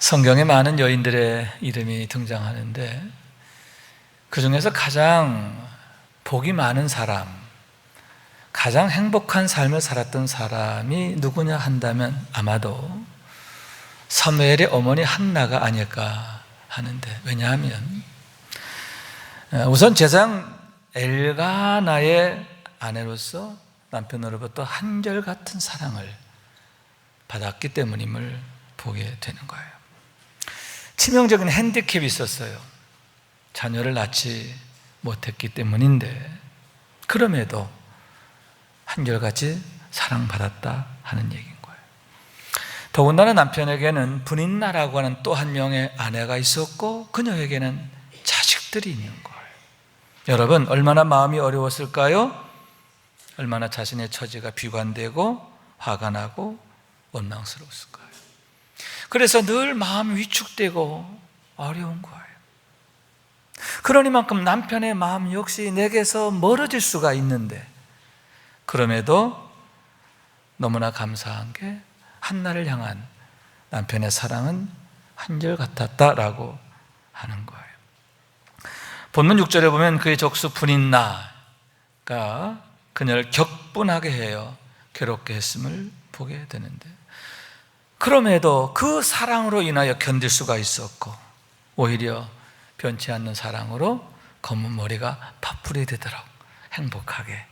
성경에 많은 여인들의 이름이 등장하는데 그 중에서 가장 복이 많은 사람, 가장 행복한 삶을 살았던 사람이 누구냐 한다면 아마도 사무엘의 어머니 한나가 아닐까 하는데, 왜냐하면 우선 제사장 엘가나의 아내로서 남편으로부터 한결같은 사랑을 받았기 때문임을 보게 되는 거예요. 치명적인 핸디캡이 있었어요. 자녀를 낳지 못했기 때문인데 그럼에도 한결같이 사랑받았다 하는 얘기인 거예요. 더군다나 남편에게는 브닌나라고 하는 또 한 명의 아내가 있었고 그녀에게는 자식들이 있는 거예요. 여러분, 얼마나 마음이 어려웠을까요? 얼마나 자신의 처지가 비관되고 화가 나고 원망스러웠을 거예요. 그래서 늘 마음이 위축되고 어려운 거예요. 그러니만큼 남편의 마음 역시 내게서 멀어질 수가 있는데, 그럼에도 너무나 감사한 게 한나를 향한 남편의 사랑은 한결같았다라고 하는 거예요. 본문 6절에 보면 그의 적수 브닌나가 그녀를 격분하게 해요 괴롭게 했음을 보게 되는데, 그럼에도 그 사랑으로 인하여 견딜 수가 있었고 오히려 변치 않는 사랑으로 검은 머리가 파풀이 되도록 행복하게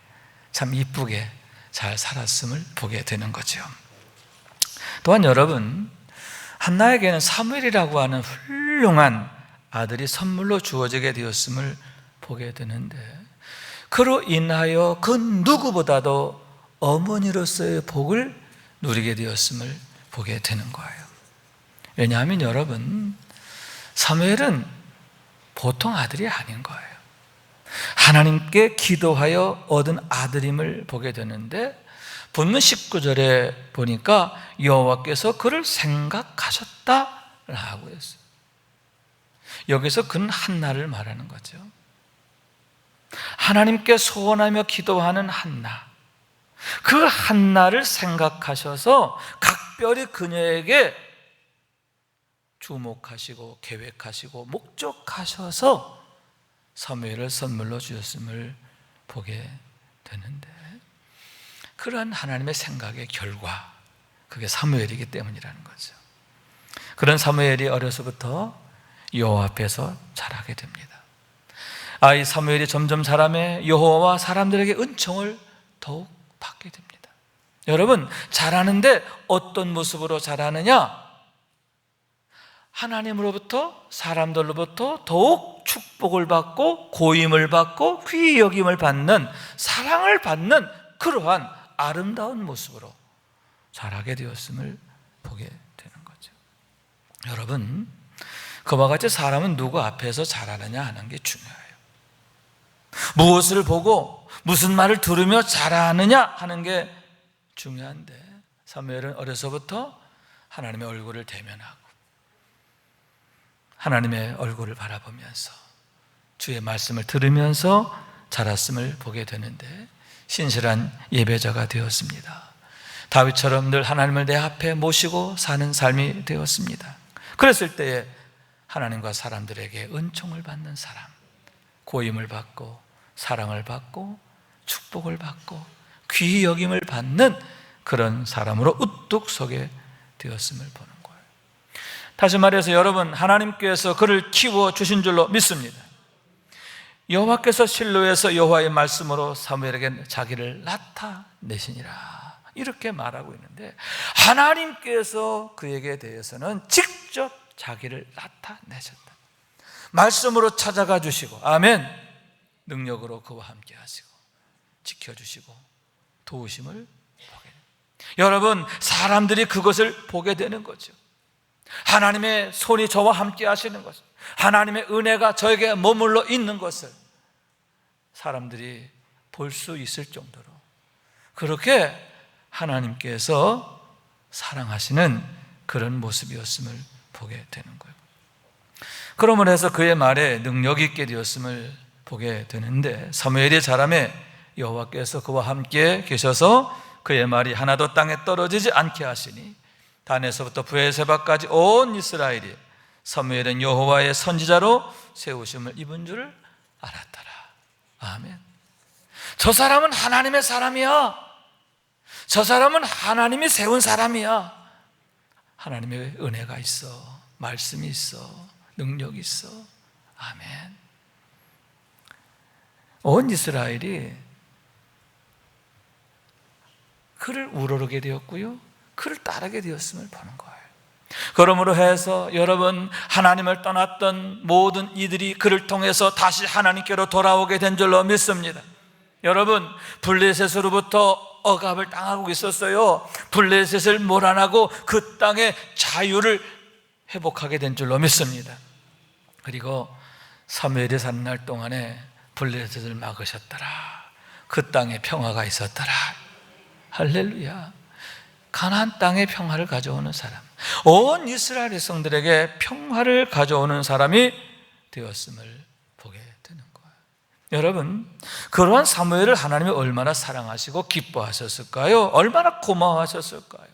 참 이쁘게 잘 살았음을 보게 되는 거죠. 또한 여러분, 한나에게는 사무엘이라고 하는 훌륭한 아들이 선물로 주어지게 되었음을 보게 되는데, 그로 인하여 그 누구보다도 어머니로서의 복을 누리게 되었음을 보게 되는 거예요. 왜냐하면 여러분, 사무엘은 보통 아들이 아닌 거예요. 하나님께 기도하여 얻은 아들임을 보게 되는데, 본문 19절에 보니까 여호와께서 그를 생각하셨다라고 했어요. 여기서 그는 한나를 말하는 거죠. 하나님께 소원하며 기도하는 한나, 그 한나를 생각하셔서 각별히 그녀에게 주목하시고 계획하시고 목적하셔서 사무엘을 선물로 주셨음을 보게 되는데, 그러한 하나님의 생각의 결과, 그게 사무엘이기 때문이라는 거죠. 그런 사무엘이 어려서부터 여호와 앞에서 자라게 됩니다. 이 사무엘이 점점 자라며 여호와와 사람들에게 은총을 더욱 받게 됩니다. 여러분, 자라는데 어떤 모습으로 자라느냐? 하나님으로부터, 사람들로부터 더욱 축복을 받고 고임을 받고 귀히 여김을 받는, 사랑을 받는 그러한 아름다운 모습으로 자라게 되었음을 보게 되는 거죠. 여러분, 그와 같이 사람은 누구 앞에서 자라느냐 하는 게 중요해요. 무엇을 보고 무슨 말을 들으며 자라느냐 하는 게 중요한데, 사무엘은 어려서부터 하나님의 얼굴을 대면하고 하나님의 얼굴을 바라보면서 주의 말씀을 들으면서 자랐음을 보게 되는데, 신실한 예배자가 되었습니다. 다윗처럼 늘 하나님을 내 앞에 모시고 사는 삶이 되었습니다. 그랬을 때에 하나님과 사람들에게 은총을 받는 사람, 고임을 받고 사랑을 받고 축복을 받고 귀히 여김을 받는 그런 사람으로 우뚝 서게 되었음을 보는 거예요. 다시 말해서 여러분, 하나님께서 그를 키워주신 줄로 믿습니다. 여호와께서 실로에서 여호와의 말씀으로 사무엘에게 자기를 나타내시니라 이렇게 말하고 있는데, 하나님께서 그에게 대해서는 직접 자기를 나타내셨다. 말씀으로 찾아가 주시고, 아멘, 능력으로 그와 함께 하시고 지켜주시고 도우심을 보게 됩니다. 여러분, 사람들이 그것을 보게 되는 거죠. 하나님의 손이 저와 함께 하시는 것을, 하나님의 은혜가 저에게 머물러 있는 것을 사람들이 볼 수 있을 정도로 그렇게 하나님께서 사랑하시는 그런 모습이었음을 보게 되는 거예요. 그러므로 해서 그의 말에 능력 있게 되었음을 보게 되는데, 사무엘이 자라매 여호와께서 그와 함께 계셔서 그의 말이 하나도 땅에 떨어지지 않게 하시니 단에서부터 브에세바까지 온 이스라엘이 사무엘은 여호와의 선지자로 세우심을 입은 줄을 알았더라. 아멘. 저 사람은 하나님의 사람이야. 저 사람은 하나님이 세운 사람이야. 하나님의 은혜가 있어, 말씀이 있어, 능력이 있어. 아멘. 온 이스라엘이 그를 우러르게 되었고요, 그를 따르게 되었음을 보는 거예요. 그러므로 해서 여러분, 하나님을 떠났던 모든 이들이 그를 통해서 다시 하나님께로 돌아오게 된 줄로 믿습니다. 여러분, 블레셋으로부터 억압을 당하고 있었어요. 블레셋을 몰아내고 그 땅의 자유를 회복하게 된 줄로 믿습니다. 그리고 사무엘이 사는 날 동안에 블레셋을 막으셨더라. 그 땅에 평화가 있었더라. 할렐루야. 가나안 땅에 평화를 가져오는 사람, 온 이스라엘 백성들에게 평화를 가져오는 사람이 되었음을 보게 되는 거예요. 여러분, 그러한 사무엘을 하나님이 얼마나 사랑하시고 기뻐하셨을까요? 얼마나 고마워하셨을까요?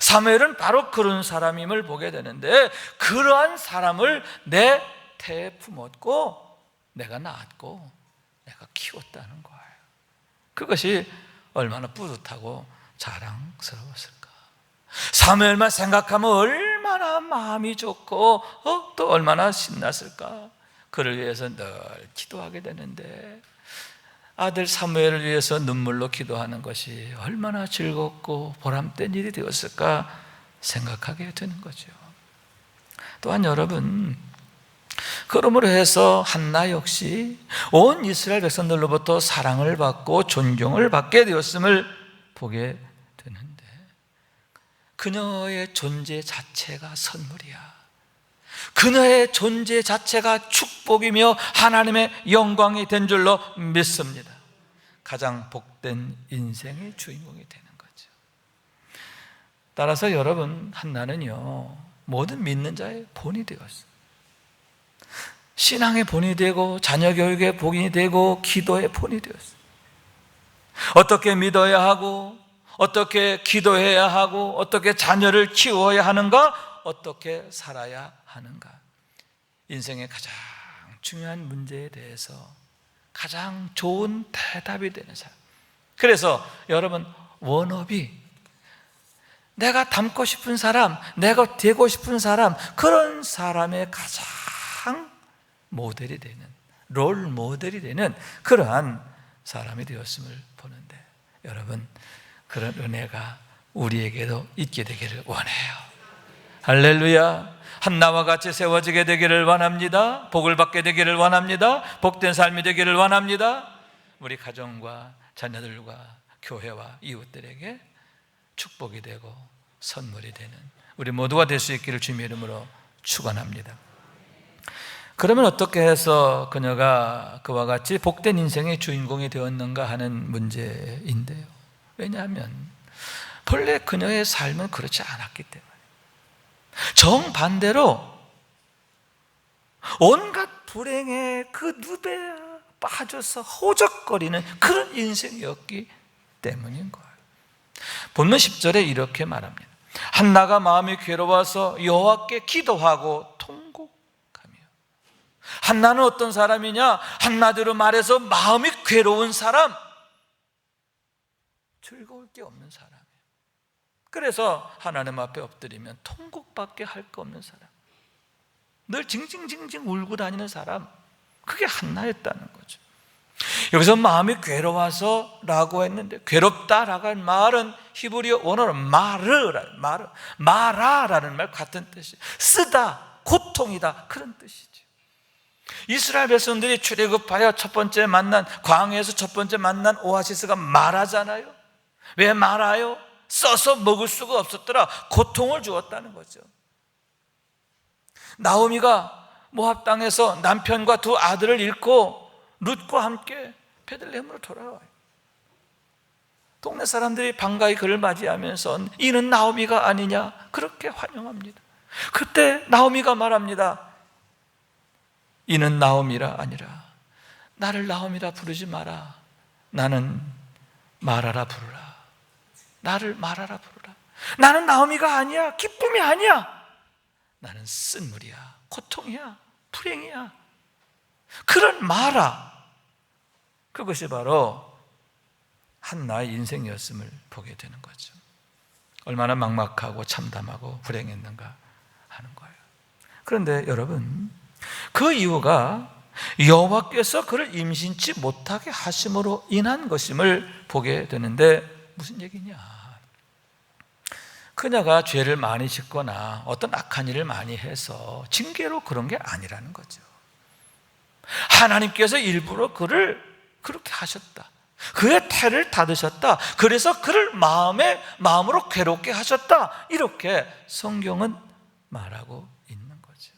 사무엘은 바로 그런 사람임을 보게 되는데, 그러한 사람을 내 태에 품었고 내가 낳았고 내가 키웠다는 거예요. 그것이 얼마나 뿌듯하고 자랑스러웠을까. 사무엘만 생각하면 얼마나 마음이 좋고 또 얼마나 신났을까. 그를 위해서 늘 기도하게 되는데, 아들 사무엘을 위해서 눈물로 기도하는 것이 얼마나 즐겁고 보람된 일이 되었을까 생각하게 되는 거죠. 또한 여러분, 그러므로 해서 한나 역시 온 이스라엘 백성들로부터 사랑을 받고 존경을 받게 되었음을 보게 되는데, 그녀의 존재 자체가 선물이야. 그녀의 존재 자체가 축복이며 하나님의 영광이 된 줄로 믿습니다. 가장 복된 인생의 주인공이 되는 거죠. 따라서 여러분, 한나는요, 모든 믿는 자의 본이 되었어요. 신앙의 본이 되고 자녀 교육의 본이 되고 기도의 본이 되었어요. 어떻게 믿어야 하고, 어떻게 기도해야 하고, 어떻게 자녀를 키워야 하는가, 어떻게 살아야 하는가, 인생의 가장 중요한 문제에 대해서 가장 좋은 대답이 되는 사람. 그래서 여러분, 워너비, 내가 닮고 싶은 사람, 내가 되고 싶은 사람, 그런 사람의 가장 모델이 되는, 롤 모델이 되는 그러한 사람이 되었음을 보는데, 여러분, 그런 은혜가 우리에게도 있게 되기를 원해요. 할렐루야. 한나와 같이 세워지게 되기를 원합니다. 복을 받게 되기를 원합니다. 복된 삶이 되기를 원합니다. 우리 가정과 자녀들과 교회와 이웃들에게 축복이 되고 선물이 되는 우리 모두가 될 수 있기를 주님의 이름으로 축원합니다. 그러면 어떻게 해서 그녀가 그와 같이 복된 인생의 주인공이 되었는가 하는 문제인데요, 왜냐하면 본래 그녀의 삶은 그렇지 않았기 때문에, 정반대로 온갖 불행에 그 늪에 빠져서 허우적거리는 그런 인생이었기 때문인 거예요. 본문 10절에 이렇게 말합니다. 한나가 마음이 괴로워서 여호와께 기도하고 통곡하며. 한나는 어떤 사람이냐? 한마디로 말해서 마음이 괴로운 사람, 즐거울 게 없는 사람. 그래서 하나님 앞에 엎드리면 통곡밖에 할 거 없는 사람, 늘 징징징징 울고 다니는 사람, 그게 한나였다는 거죠. 여기서 마음이 괴로워서 라고 했는데, 괴롭다라고 한 말은 히브리어 원어로 마라라는 말 같은 뜻이에요. 쓰다, 고통이다, 그런 뜻이죠. 이스라엘 백성들이 출애굽하여 첫 번째 만난, 광야에서 첫 번째 만난 오아시스가 마라잖아요. 왜 마라요? 써서 먹을 수가 없었더라. 고통을 주었다는 거죠. 나오미가 모압 땅에서 남편과 두 아들을 잃고 룻과 함께 베들레헴으로 돌아와요. 동네 사람들이 반가이 그를 맞이하면서 이는 나오미가 아니냐, 그렇게 환영합니다. 그때 나오미가 말합니다. 이는 나오미라 아니라, 나를 나오미라 부르지 마라. 나는 마라라 부르라. 나를 마라라 부르라. 나는 나오미가 아니야. 기쁨이 아니야. 나는 쓴물이야. 고통이야. 불행이야. 그런 마라, 그것이 바로 한나의 인생이었음을 보게 되는 거죠. 얼마나 막막하고 참담하고 불행했는가 하는 거예요. 그런데 여러분, 그 이유가 여호와께서 그를 임신치 못하게 하심으로 인한 것임을 보게 되는데, 무슨 얘기냐? 그녀가 죄를 많이 짓거나 어떤 악한 일을 많이 해서 징계로 그런 게 아니라는 거죠. 하나님께서 일부러 그를 그렇게 하셨다. 그의 태를 닫으셨다. 그래서 그를 마음으로 괴롭게 하셨다. 이렇게 성경은 말하고 있는 거죠.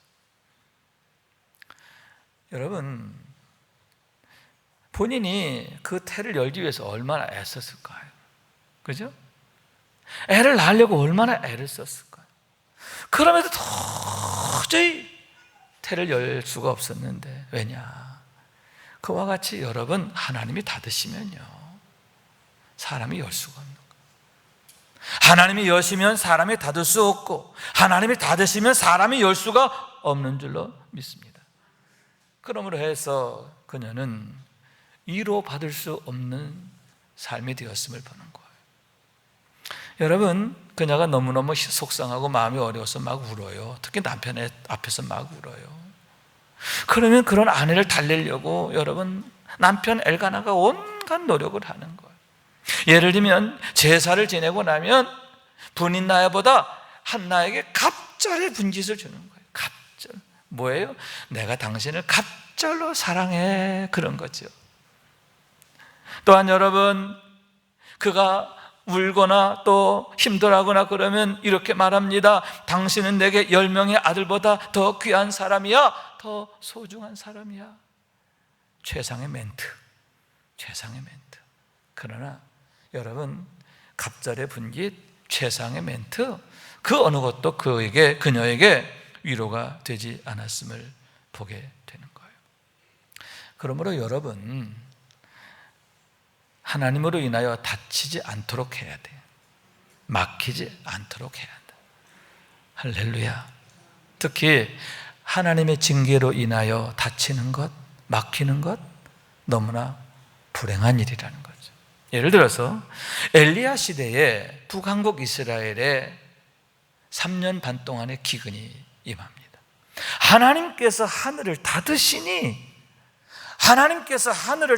여러분, 본인이 그 태를 열기 위해서 얼마나 애썼을까요? 그죠? 애를 낳으려고 얼마나 애를 썼을까요? 그럼에도 도저히 태를 열 수가 없었는데, 왜냐? 그와 같이 여러분, 하나님이 닫으시면요, 사람이 열 수가 없는 거예요. 하나님이 여시면 사람이 닫을 수 없고, 하나님이 닫으시면 사람이 열 수가 없는 줄로 믿습니다. 그러므로 해서 그녀는 위로받을 수 없는 삶이 되었음을 보는 거예요. 여러분, 그녀가 너무너무 속상하고 마음이 어려워서 막 울어요. 특히 남편 앞에서 막 울어요. 그러면 그런 아내를 달래려고 여러분, 남편 엘가나가 온갖 노력을 하는 거예요. 예를 들면 제사를 지내고 나면 분인나야보다 한나에게 갑절의 분깃을 주는 거예요. 갑절. 뭐예요? 내가 당신을 갑절로 사랑해, 그런 거죠. 또한 여러분, 그가 울거나 또 힘들어하거나 그러면 이렇게 말합니다. 당신은 내게 10명의 아들보다 더 귀한 사람이야, 더 소중한 사람이야. 최상의 멘트. 그러나 여러분, 갑절의 분깃, 최상의 멘트, 그 어느 것도 그녀에게 위로가 되지 않았음을 보게 되는 거예요. 그러므로 여러분, 하나님으로 인하여 다치지 않도록 해야 돼요. 막히지 않도록 해야 돼. 할렐루야. 특히 하나님의 징계로 인하여 다치는 것, 막히는 것, 너무나 불행한 일이라는 거죠. 예를 들어서 엘리야 시대에 북한국 이스라엘에 3년 반 동안의 기근이 임합니다. 하나님께서 하늘을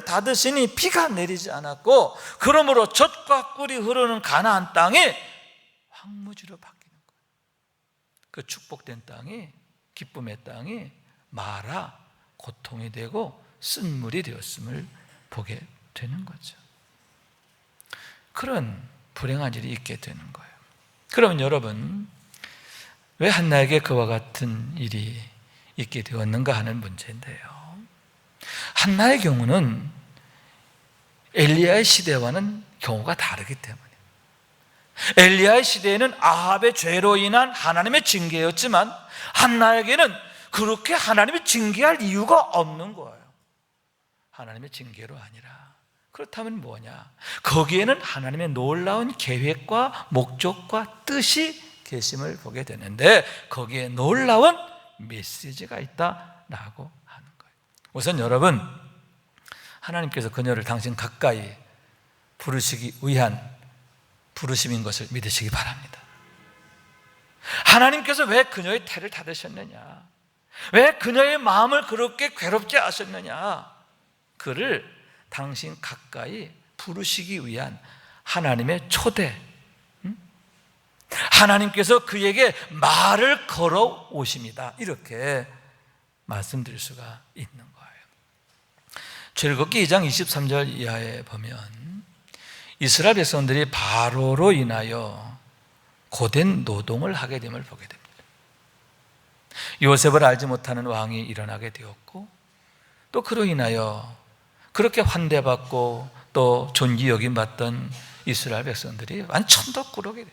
닫으시니 비가 내리지 않았고, 그러므로 젖과 꿀이 흐르는 가나안 땅이 황무지로 바뀌는 거예요. 그 축복된 땅이, 기쁨의 땅이 마라, 고통이 되고 쓴물이 되었음을 보게 되는 거죠. 그런 불행한 일이 있게 되는 거예요. 그러면 여러분, 왜 한나에게 그와 같은 일이 있게 되었는가 하는 문제인데요, 한나의 경우는 엘리야의 시대와는 경우가 다르기 때문에, 엘리야의 시대에는 아합의 죄로 인한 하나님의 징계였지만 한나에게는 그렇게 하나님이 징계할 이유가 없는 거예요. 하나님의 징계로 아니라, 그렇다면 뭐냐? 거기에는 하나님의 놀라운 계획과 목적과 뜻이 계심을 보게 되는데, 거기에 놀라운 메시지가 있다라고 하는 거예요. 우선 여러분, 하나님께서 그녀를 당신 가까이 부르시기 위한 부르심인 것을 믿으시기 바랍니다. 하나님께서 왜 그녀의 태를 닫으셨느냐? 왜 그녀의 마음을 그렇게 괴롭게 하셨느냐? 그를 당신 가까이 부르시기 위한 하나님의 초대, 하나님께서 그에게 말을 걸어 오십니다. 이렇게 말씀드릴 수가 있는 거예요. 출애굽기 2장 23절 이하에 보면 이스라엘 백성들이 바로로 인하여 고된 노동을 하게 됨을 보게 됩니다. 요셉을 알지 못하는 왕이 일어나게 되었고, 또 그로 인하여 그렇게 환대받고 또 존귀 여김받던 이스라엘 백성들이 완전 천덕꾸러기,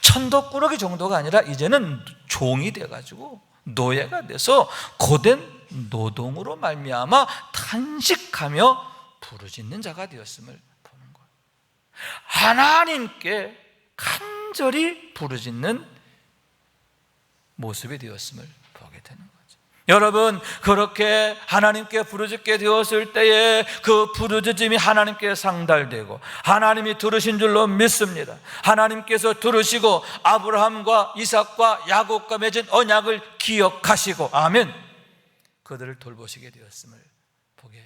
천덕꾸러기 정도가 아니라 이제는 종이 돼가지고 노예가 돼서 고된 노동으로 말미암아 탄식하며 부르짖는 자가 되었음을 보는 거예요. 하나님께 간절히 부르짖는 모습이 되었음을 보게 되는 거죠. 여러분, 그렇게 하나님께 부르짖게 되었을 때에 그 부르짖음이 하나님께 상달되고 하나님이 들으신 줄로 믿습니다. 하나님께서 들으시고 아브라함과 이삭과 야곱과 맺은 언약을 기억하시고, 아멘, 그들을 돌보시게 되었음을 보게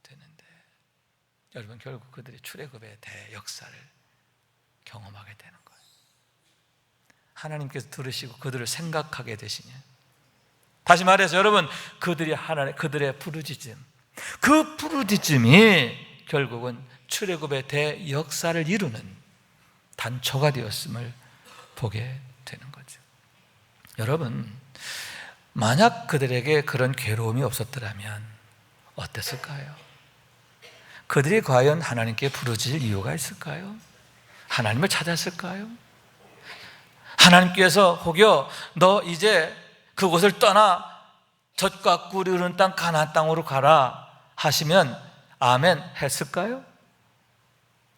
되는데, 여러분, 결국 그들이 출애굽의 대역사를 경험하게 되는 거예요. 하나님께서 들으시고 그들을 생각하게 되시냐. 다시 말해서 여러분, 그들의 부르짖음, 그 부르짖음이 결국은 출애굽의 대역사를 이루는 단초가 되었음을 보게 되는 거죠. 여러분, 만약 그들에게 그런 괴로움이 없었더라면 어땠을까요? 그들이 과연 하나님께 부르짖을 이유가 있을까요? 하나님을 찾았을까요? 하나님께서 혹여 너 이제 그곳을 떠나 젖과 꿀이 흐르는 땅 가나안 땅으로 가라 하시면 아멘 했을까요?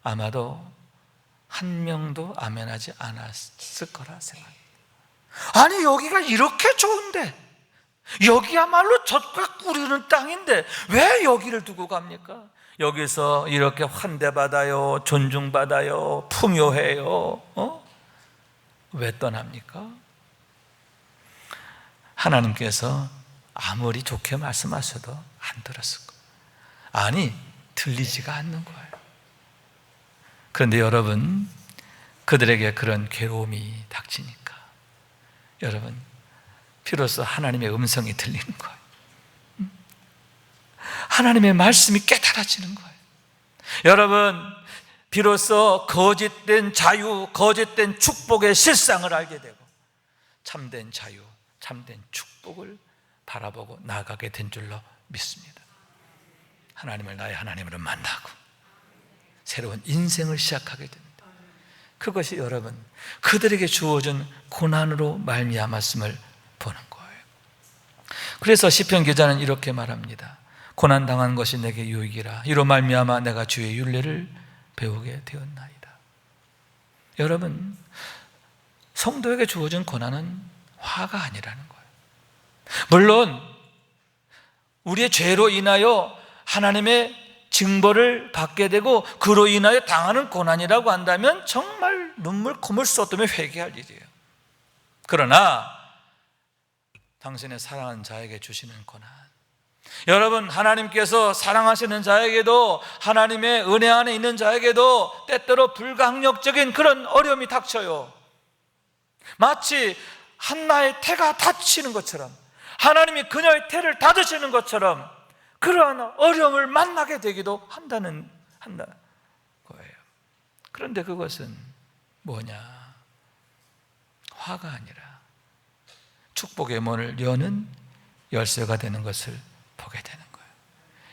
아마도 한 명도 아멘하지 않았을 거라 생각합니다. 아니, 여기가 이렇게 좋은데, 여기야말로 젖과 꿀이 흐르는 땅인데 왜 여기를 두고 갑니까? 여기서 이렇게 환대받아요, 존중받아요, 풍요해요, 왜 떠납니까? 하나님께서 아무리 좋게 말씀하셔도 안 들었을 거예요. 아니, 들리지가 않는 거예요. 그런데 여러분, 그들에게 그런 괴로움이 닥치니까 여러분, 비로소 하나님의 음성이 들리는 거예요. 하나님의 말씀이 깨달아지는 거예요. 여러분, 비로소 거짓된 자유, 거짓된 축복의 실상을 알게 되고 참된 자유, 참된 축복을 바라보고 나아가게 된 줄로 믿습니다. 하나님을 나의 하나님으로 만나고 새로운 인생을 시작하게 됩니다. 그것이 여러분, 그들에게 주어진 고난으로 말미암았음을 보는 거예요. 그래서 시편 기자는 이렇게 말합니다. 고난당한 것이 내게 유익이라. 이로 말미암아 내가 주의 율례를 배우게 되었나이다. 여러분, 성도에게 주어진 고난은 화가 아니라는 거예요. 물론 우리의 죄로 인하여 하나님의 징벌을 받게 되고 그로 인하여 당하는 고난이라고 한다면 정말 눈물 콧물 쏟으며 회개할 일이에요. 그러나 당신의 사랑하는 자에게 주시는 고난, 여러분, 하나님께서 사랑하시는 자에게도, 하나님의 은혜 안에 있는 자에게도 때때로 불가항력적인 그런 어려움이 닥쳐요. 마치 한나의 태가 닫히는 것처럼, 하나님이 그녀의 태를 닫으시는 것처럼 그러한 어려움을 만나게 되기도 한다는 거예요. 그런데 그것은 뭐냐? 화가 아니라 축복의 문을 여는 열쇠가 되는 것을 보게 되는 거예요.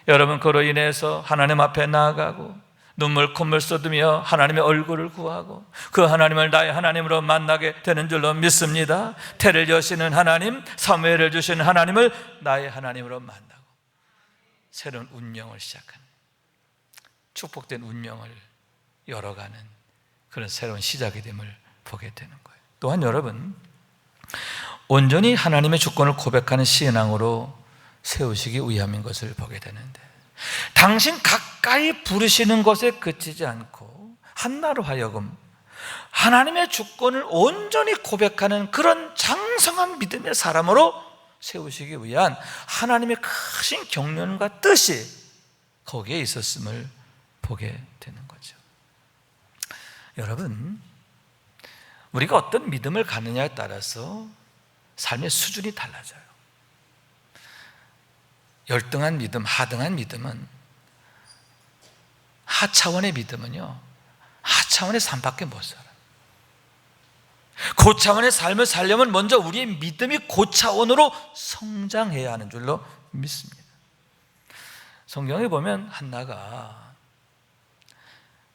여러분, 그로 인해서 하나님 앞에 나아가고 눈물 콧물 쏟으며 하나님의 얼굴을 구하고 그 하나님을 나의 하나님으로 만나게 되는 줄로 믿습니다. 태를 여시는 하나님, 사무엘을 주시는 하나님을 나의 하나님으로 만나고 새로운 운명을 시작하는, 축복된 운명을 열어가는 그런 새로운 시작이 됨을 보게 되는 거예요. 또한 여러분, 온전히 하나님의 주권을 고백하는 신앙으로 세우시기 위함인 것을 보게 되는데, 당신 가까이 부르시는 것에 그치지 않고 한나로 하여금 하나님의 주권을 온전히 고백하는 그런 장성한 믿음의 사람으로 세우시기 위한 하나님의 크신 경륜과 뜻이 거기에 있었음을 보게 되는 거죠. 여러분, 우리가 어떤 믿음을 갖느냐에 따라서 삶의 수준이 달라져요. 열등한 믿음, 하등한 믿음은, 하차원의 믿음은요, 하차원의 삶밖에 못 살아요. 고차원의 삶을 살려면 먼저 우리의 믿음이 고차원으로 성장해야 하는 줄로 믿습니다. 성경에 보면 한나가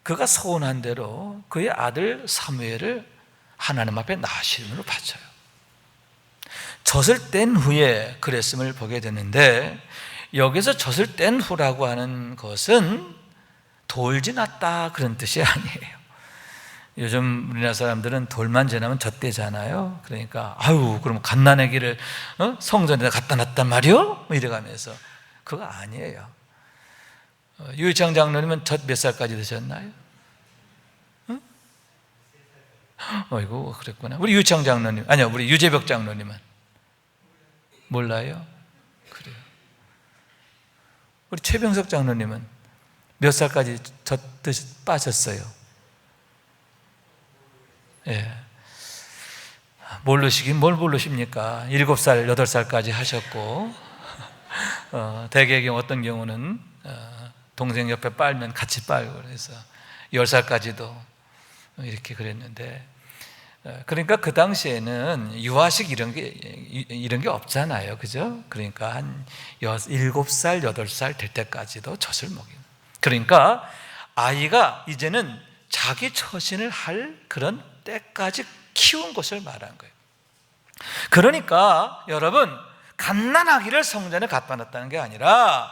그가 서운한 대로 그의 아들 사무엘을 하나님 앞에 나시름으로 바쳐요. 젖을 뗀 후에 그랬음을 보게 되는데, 여기서 젖을 뗀 후라고 하는 것은 돌 지났다 그런 뜻이 아니에요. 요즘 우리나라 사람들은 돌만 지나면 젖대잖아요. 그러니까 아유 그럼 갓난아기를 성전에다 갖다 놨단 말이요? 뭐 이래가면서 그거 아니에요. 유희창 장로님은 젖 몇 살까지 드셨나요? 어이구 그랬구나. 우리 유희창 장로님 아니요 우리 유재벽 장로님은 몰라요? 그래요. 우리 최병석 장로님은 몇 살까지 젖 빠졌어요? 예. 모르시긴 뭘 모르십니까? 7살, 8살까지 하셨고 대개경 어떤 경우는 동생 옆에 빨면 같이 빨고 그래서 10살까지도 이렇게 그랬는데 그러니까 그 당시에는 유아식 이런 게 없잖아요. 그죠? 그러니까 한 7살, 8살 될 때까지도 젖을 먹이는. 그러니까 아이가 이제는 자기 처신을 할 그런 때까지 키운 것을 말한 거예요. 그러니까 여러분 갓난아기를 성전에 갖다 놨다는 게 아니라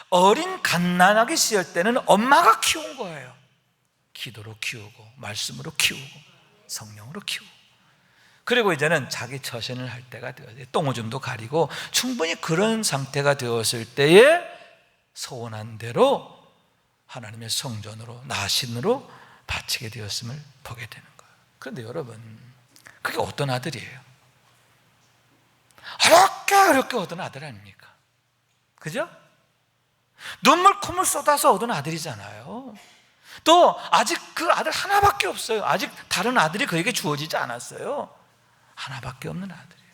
어린 갓난아기 시절 때는 엄마가 키운 거예요. 기도로 키우고 말씀으로 키우고 성령으로 키우고 그리고 이제는 자기 처신을 할 때가 되어요. 똥오줌도 가리고 충분히 그런 상태가 되었을 때에 소원한 대로 하나님의 성전으로 나신으로 바치게 되었음을 보게 되는 거예요. 그런데 여러분 그게 어떤 아들이에요? 어렵게 얻은 아들 아닙니까? 그죠? 눈물 콧물 쏟아서 얻은 아들이잖아요. 또 아직 그 아들 하나밖에 없어요. 아직 다른 아들이 그에게 주어지지 않았어요. 하나밖에 없는 아들이에요.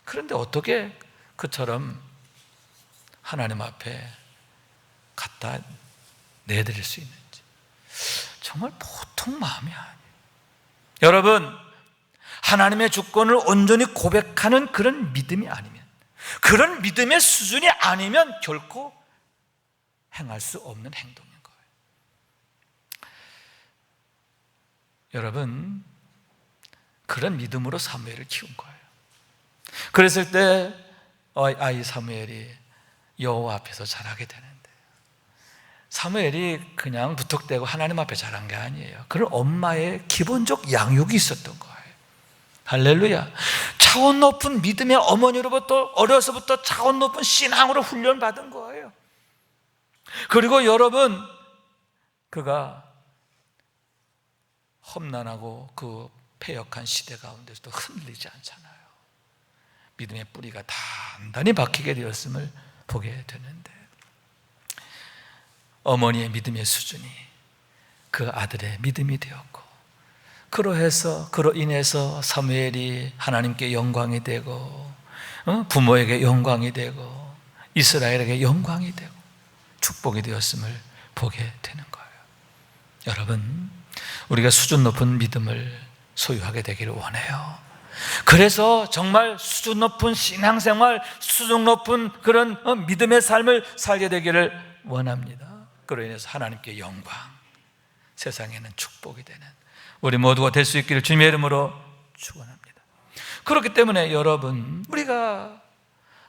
그런데 어떻게 그처럼 하나님 앞에 갖다 내드릴 수 있는지 정말 보통 마음이 아니에요. 여러분 하나님의 주권을 온전히 고백하는 그런 믿음이 아니면, 그런 믿음의 수준이 아니면 결코 행할 수 없는 행동인 거예요. 여러분 그런 믿음으로 사무엘을 키운 거예요. 그랬을 때 아이 사무엘이 여호와 앞에서 자라게 되는데, 사무엘이 그냥 무턱대고 하나님 앞에 자란 게 아니에요. 그런 엄마의 기본적 양육이 있었던 거예요. 할렐루야. 차원 높은 믿음의 어머니로부터 어려서부터 차원 높은 신앙으로 훈련받은 거예요. 그리고 여러분 그가 험난하고 그 패역한 시대 가운데서도 흔들리지 않잖아요. 믿음의 뿌리가 단단히 박히게 되었음을 보게 되는데, 어머니의 믿음의 수준이 그 아들의 믿음이 되었고, 그로 인해서 사무엘이 하나님께 영광이 되고 부모에게 영광이 되고 이스라엘에게 영광이 되고 축복이 되었음을 보게 되는 거예요. 여러분 우리가 수준 높은 믿음을 소유하게 되기를 원해요. 그래서 정말 수준 높은 신앙생활, 수준 높은 그런 믿음의 삶을 살게 되기를 원합니다. 그로 인해서 하나님께 영광, 세상에는 축복이 되는 우리 모두가 될 수 있기를 주님의 이름으로 축원합니다. 그렇기 때문에 여러분 우리가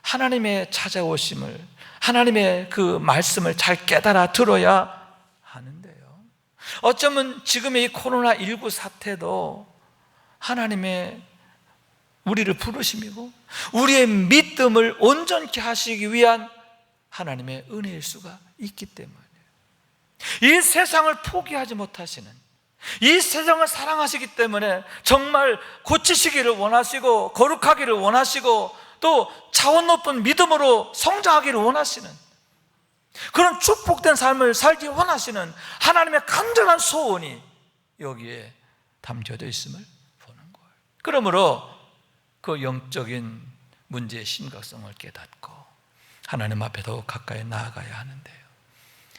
하나님의 찾아오심을, 하나님의 그 말씀을 잘 깨달아 들어야 하는데요, 어쩌면 지금의 이 코로나19 사태도 하나님의 우리를 부르심이고 우리의 믿음을 온전케 하시기 위한 하나님의 은혜일 수가 있기 때문이에요. 이 세상을 포기하지 못하시는, 이 세상을 사랑하시기 때문에 정말 고치시기를 원하시고 거룩하기를 원하시고 또 차원 높은 믿음으로 성장하기를 원하시는, 그런 축복된 삶을 살기 원하시는 하나님의 간절한 소원이 여기에 담겨져 있음을 보는 거예요. 그러므로 그 영적인 문제의 심각성을 깨닫고 하나님 앞에 더욱 가까이 나아가야 하는데요,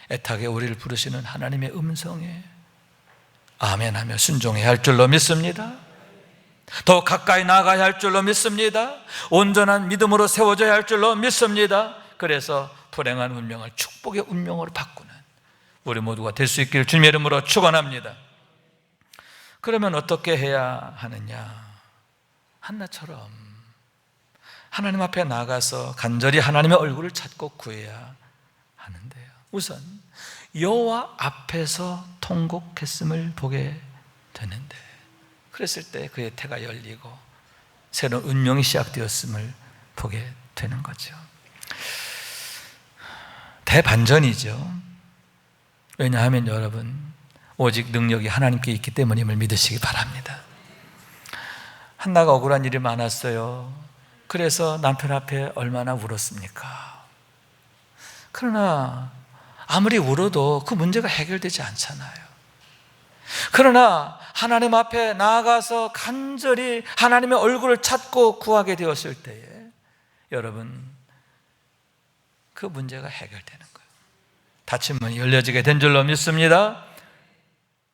애타게 우리를 부르시는 하나님의 음성에 아멘하며 순종해야 할 줄로 믿습니다. 더욱 가까이 나아가야 할 줄로 믿습니다. 온전한 믿음으로 세워져야 할 줄로 믿습니다. 그래서 불행한 운명을 축복의 운명으로 바꾸는 우리 모두가 될 수 있기를 주님의 이름으로 축원합니다. 그러면 어떻게 해야 하느냐? 한나처럼 하나님 앞에 나가서 간절히 하나님의 얼굴을 찾고 구해야 하는데요, 우선 여호와 앞에서 통곡했음을 보게 되는데, 그랬을 때 그의 태가 열리고 새로운 운명이 시작되었음을 보게 되는 거죠. 대반전이죠. 왜냐하면 여러분, 오직 능력이 하나님께 있기 때문임을 믿으시기 바랍니다. 한나가 억울한 일이 많았어요. 그래서 남편 앞에 얼마나 울었습니까? 그러나 아무리 울어도 그 문제가 해결되지 않잖아요. 그러나 하나님 앞에 나아가서 간절히 하나님의 얼굴을 찾고 구하게 되었을 때에 여러분, 그 문제가 해결되는 거예요. 닫힌 문이 열려지게 된 줄로 믿습니다.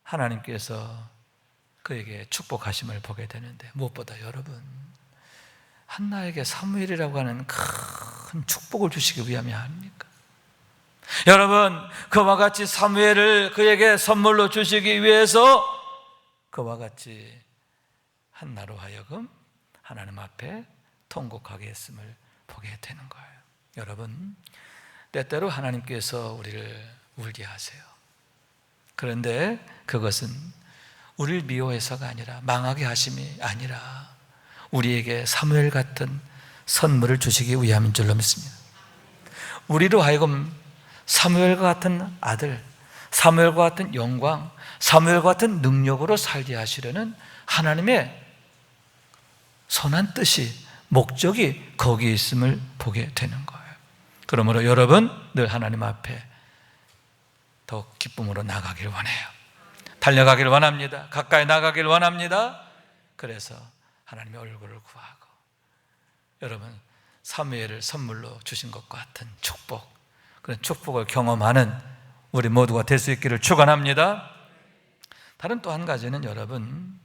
하나님께서 그에게 축복하심을 보게 되는데, 무엇보다 여러분, 한나에게 사무엘이라고 하는 큰 축복을 주시기 위함이 아닙니까? 여러분, 그와 같이 사무엘을 그에게 선물로 주시기 위해서 그와 같이 한나로 하여금 하나님 앞에 통곡하게 했음을 보게 되는 거예요. 여러분, 때때로 하나님께서 우리를 울게 하세요. 그런데 그것은 우리를 미워해서가 아니라, 망하게 하심이 아니라 우리에게 사무엘 같은 선물을 주시기 위함인 줄로 믿습니다. 우리로 하여금 사무엘과 같은 아들, 사무엘과 같은 영광, 사무엘과 같은 능력으로 살게 하시려는 하나님의 선한 뜻이, 목적이 거기에 있음을 보게 되는 거예요. 그러므로 여러분, 늘 하나님 앞에 더 기쁨으로 나가길 원해요. 달려가길 원합니다. 가까이 나가길 원합니다. 그래서 하나님의 얼굴을 구하고, 여러분, 사무엘을 선물로 주신 것과 같은 축복, 그런 축복을 경험하는 우리 모두가 될 수 있기를 축원합니다. 다른 또 한 가지는 여러분,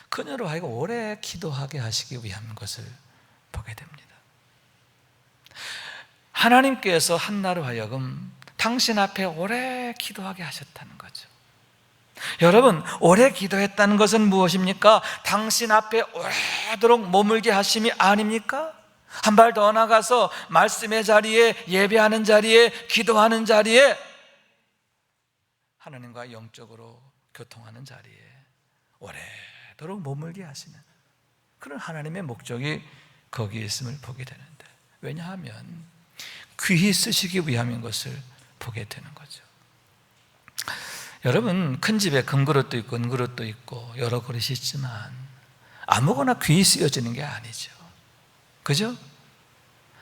그녀로 하여금 오래 기도하게 하시기 위한 것을 보게 됩니다. 하나님께서 한나로 하여금 당신 앞에 오래 기도하게 하셨다는 거죠. 여러분, 오래 기도했다는 것은 무엇입니까? 당신 앞에 오래도록 머물게 하심이 아닙니까? 한 발 더 나가서 말씀의 자리에, 예배하는 자리에, 기도하는 자리에, 하나님과 영적으로 교통하는 자리에 오래도록 머물게 하시는 그런 하나님의 목적이 거기에 있음을 보게 되는데, 왜냐하면 귀히 쓰시기 위함인 것을 보게 되는 거죠. 여러분, 큰 집에 금그릇도 있고 은그릇도 있고 여러 그릇이 있지만 아무거나 귀히 쓰여지는 게 아니죠. 그죠?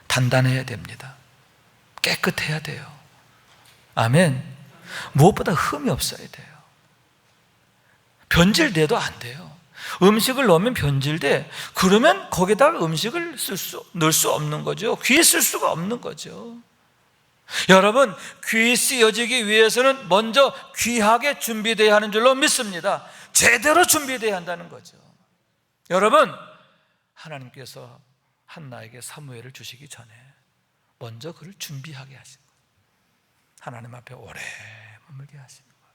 단단해야 됩니다. 깨끗해야 돼요. 아멘. 무엇보다 흠이 없어야 돼요. 변질돼도 안 돼요. 음식을 넣으면 변질돼. 그러면 거기다가 음식을 넣을 수 없는 거죠. 귀에 쓸 수가 없는 거죠. 여러분, 귀히 쓰여지기 위해서는 먼저 귀하게 준비되어야 하는 줄로 믿습니다. 제대로 준비되어야 한다는 거죠. 여러분, 하나님께서 한나에게 사무엘을 주시기 전에 먼저 그를 준비하게 하신 거예요. 하나님 앞에 오래 머물게 하신 거예요.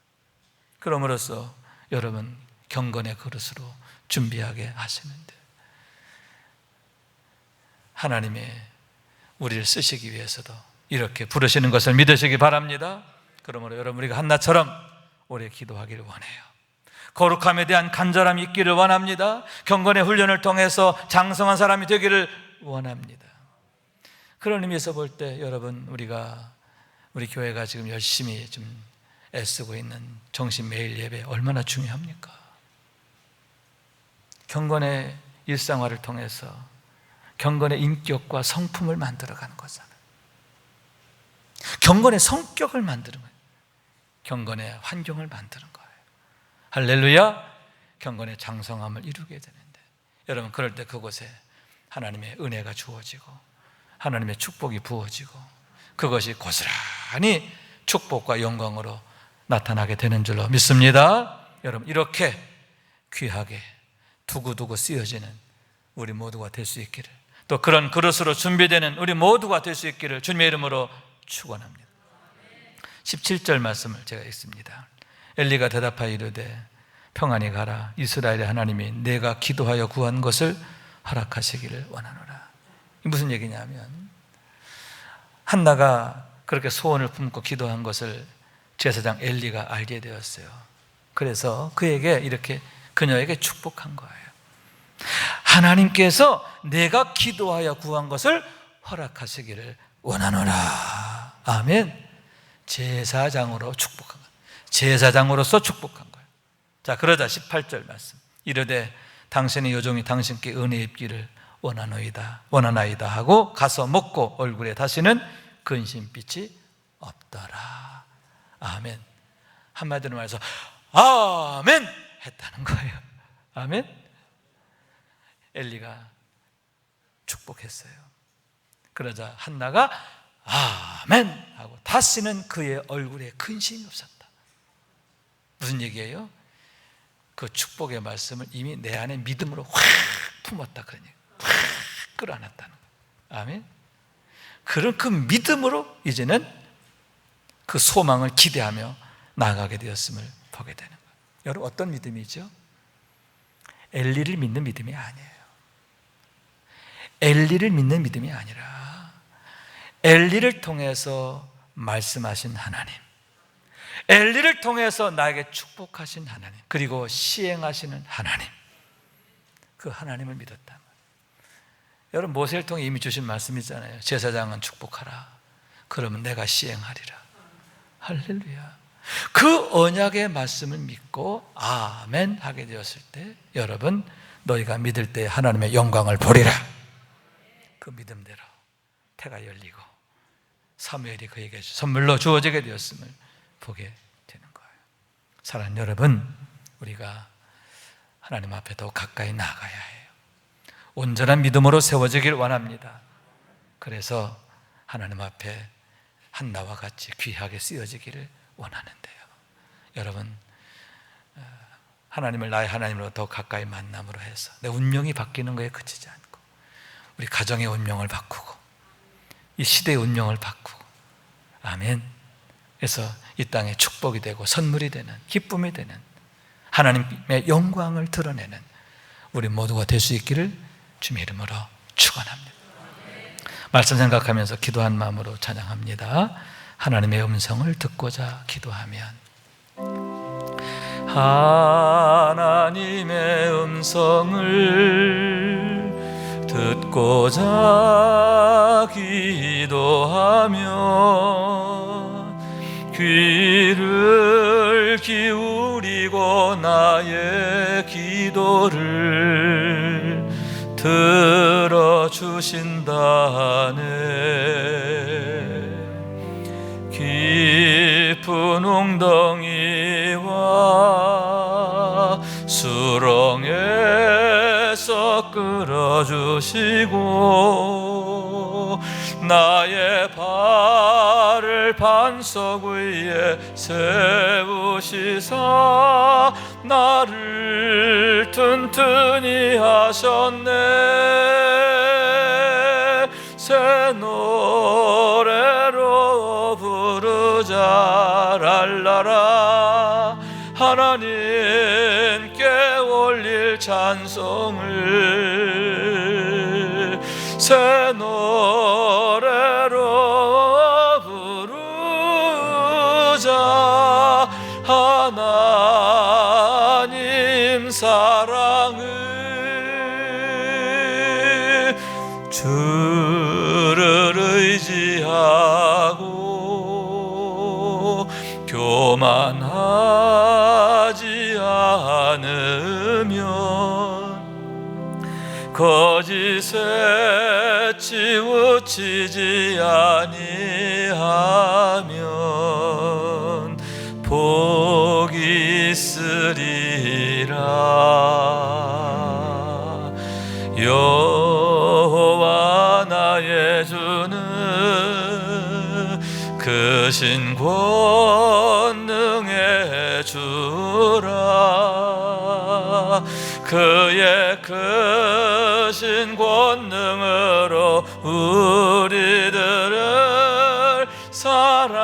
그럼으로써 여러분, 경건의 그릇으로 준비하게 하시는데, 하나님이 우리를 쓰시기 위해서도 이렇게 부르시는 것을 믿으시기 바랍니다. 그러므로 여러분, 우리가 한나처럼 오래 기도하기를 원해요. 거룩함에 대한 간절함이 있기를 원합니다. 경건의 훈련을 통해서 장성한 사람이 되기를 원합니다. 그런 의미에서 볼 때 여러분, 우리 교회가 지금 열심히 좀 애쓰고 있는 정신 매일 예배 얼마나 중요합니까? 경건의 일상화를 통해서 경건의 인격과 성품을 만들어가는 거잖아요. 경건의 성격을 만드는 거예요. 경건의 환경을 만드는 거예요. 할렐루야. 경건의 장성함을 이루게 되는데, 여러분, 그럴 때 그곳에 하나님의 은혜가 주어지고 하나님의 축복이 부어지고 그것이 고스란히 축복과 영광으로 나타나게 되는 줄로 믿습니다. 여러분, 이렇게 귀하게 두고두고 쓰여지는 우리 모두가 될 수 있기를, 또 그런 그릇으로 준비되는 우리 모두가 될 수 있기를 주님의 이름으로 축원합니다. 17절 말씀을 제가 읽습니다. 엘리가 대답하여 이르되 평안히 가라. 이스라엘의 하나님이 내가 기도하여 구한 것을 허락하시기를 원하노라. 무슨 얘기냐면, 한나가 그렇게 소원을 품고 기도한 것을 제사장 엘리가 알게 되었어요. 그래서 그에게 이렇게 그녀에게 축복한 거예요. 하나님께서 내가 기도하여 구한 것을 허락하시기를 원하노라. 아멘. 제사장으로 축복한 거예요. 제사장으로서 축복한 거예요. 자, 그러자 18절 말씀. 이르되 당신의 요종이 당신께 은혜 입기를 원하나이다 하고 가서 먹고 얼굴에 다시는 근심빛이 없더라. 아멘. 한마디로 말해서 아멘 했다는 거예요. 아멘. 엘리가 축복했어요. 그러자 한나가 아멘 하고 다시는 그의 얼굴에 근심이 없었다. 무슨 얘기예요? 그 축복의 말씀을 이미 내 안에 믿음으로 확 품었다, 그러니 확 끌어안았다는 거예요. 아멘. 그런 그 믿음으로 이제는 그 소망을 기대하며 나아가게 되었음을 보게 되는 거예요. 여러분, 어떤 믿음이죠? 엘리를 믿는 믿음이 아니에요. 엘리를 믿는 믿음이 아니라 엘리를 통해서 말씀하신 하나님, 엘리를 통해서 나에게 축복하신 하나님, 그리고 시행하시는 하나님, 그 하나님을 믿었단 말이에요. 여러분, 모세를 통해 이미 주신 말씀이잖아요. 제사장은 축복하라. 그러면 내가 시행하리라. 할렐루야. 그 언약의 말씀을 믿고 아멘 하게 되었을 때, 여러분, 너희가 믿을 때 하나님의 영광을 보리라. 그 믿음대로 태가 열리고 사무엘이 그에게 선물로 주어지게 되었음을 보게 되는 거예요. 사랑하는 여러분, 우리가 하나님 앞에 더 가까이 나아가야 해요. 온전한 믿음으로 세워지길 원합니다. 그래서 하나님 앞에 한나와 같이 귀하게 쓰여지기를 원하는데요. 여러분, 하나님을 나의 하나님으로 더 가까이 만남으로 해서 내 운명이 바뀌는 거에 그치지 않고 우리 가정의 운명을 바꾸고 이 시대의 운명을 바꾸고, 아멘. 그래서 이 땅에 축복이 되고 선물이 되는, 기쁨이 되는, 하나님의 영광을 드러내는 우리 모두가 될 수 있기를 주님의 이름으로 축원합니다. 말씀 생각하면서 기도한 마음으로 찬양합니다. 하나님의 음성을 듣고자 기도하면, 하나님의 음성을 듣고자 기도하면 귀를 기울이고 나의 기도를 들어주신다네. 깊은 웅덩이와 수렁에서 끌어주시고 나의 발을 반석 위에 세우시사 나를 튼튼히 하셨네. 새 노래로 부르자 랄라라. 하나님께 올릴 찬송을 새 노래로 부르자. 하나님 사랑을 주를 의지하고 교만하지 않으면 거짓에 치우치지 아니하면 복이 있으리라. 여호와 나의 주는 크신 권능의 주라. 그의 크신 권능으로 우리들을 사랑하여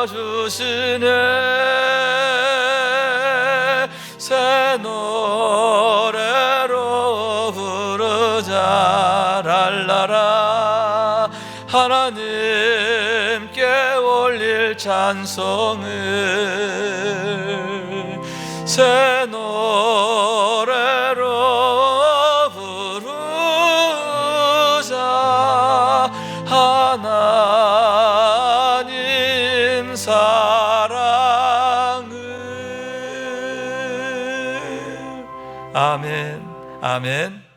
주시네. 새 노래로 부르자 랄라라. 하나님께 올릴 찬송을 새 노래로 부르자. 하나님 사랑을. 아멘, 아멘.